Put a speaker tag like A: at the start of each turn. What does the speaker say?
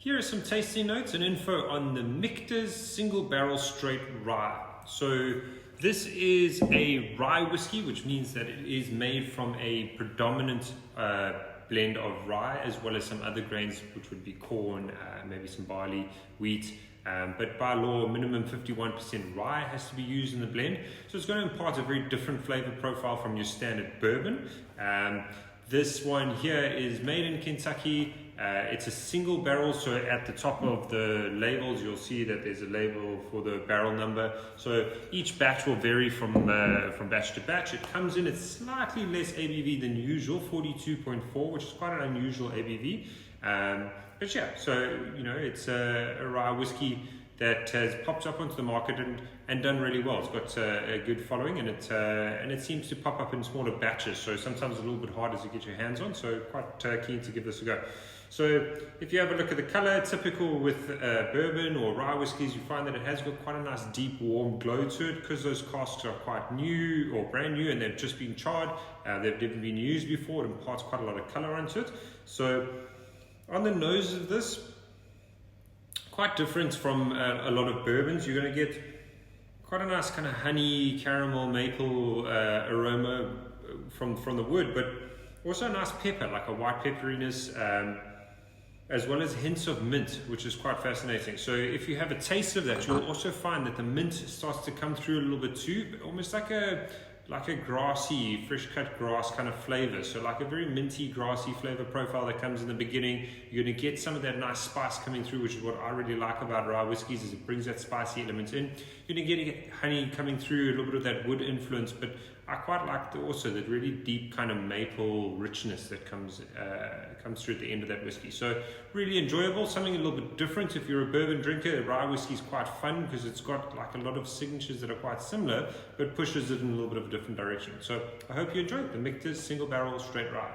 A: Here are some tasting notes and info on the Michter's single barrel straight rye. So this is a rye whiskey, which means that it is made from a predominant blend of rye, as well as some other grains, which would be corn, maybe some barley, wheat. But by law, minimum 51% rye has to be used in the blend. So it's going to impart a very different flavor profile from your standard bourbon. This one here is made in Kentucky. It's a single barrel, so at the top of the labels you'll see that there's a label for the barrel number. So each batch will vary from batch to batch. It comes in at slightly less ABV than usual, 42.4, which is quite an unusual ABV. But yeah, so you know, it's a rye whiskey that has popped up onto the market and done really well. It's got a good following, and it seems to pop up in smaller batches, so sometimes a little bit harder to get your hands on, so quite keen to give this a go. So if you have a look at the color, typical with bourbon or rye whiskies, you find that it has got quite a nice deep warm glow to it, because those casks are quite new or brand new and they've just been charred, they've never been used before. It imparts quite a lot of color onto it. So on the nose of this, quite different from a lot of bourbons. You're going to get quite a nice kind of honey, caramel, maple aroma from the wood, but also a nice pepper, like a white pepperiness, as well as hints of mint, which is quite fascinating. So if you have a taste of that, you'll also find that the mint starts to come through a little bit too, but almost like a grassy, fresh cut grass kind of flavor. So like a very minty, grassy flavor profile that comes in the beginning. You're going to get some of that nice spice coming through, which is what I really like about rye whiskies, is it brings that spicy element in. You're going to get honey coming through, a little bit of that wood influence, but I quite like also that really deep kind of maple richness that comes through at the end of that whiskey. So really enjoyable, something a little bit different. If you're a bourbon drinker, rye whiskey is quite fun because it's got like a lot of signatures that are quite similar, but pushes it in a little bit of a different direction. So I hope you enjoyed the Michter's single barrel straight rye.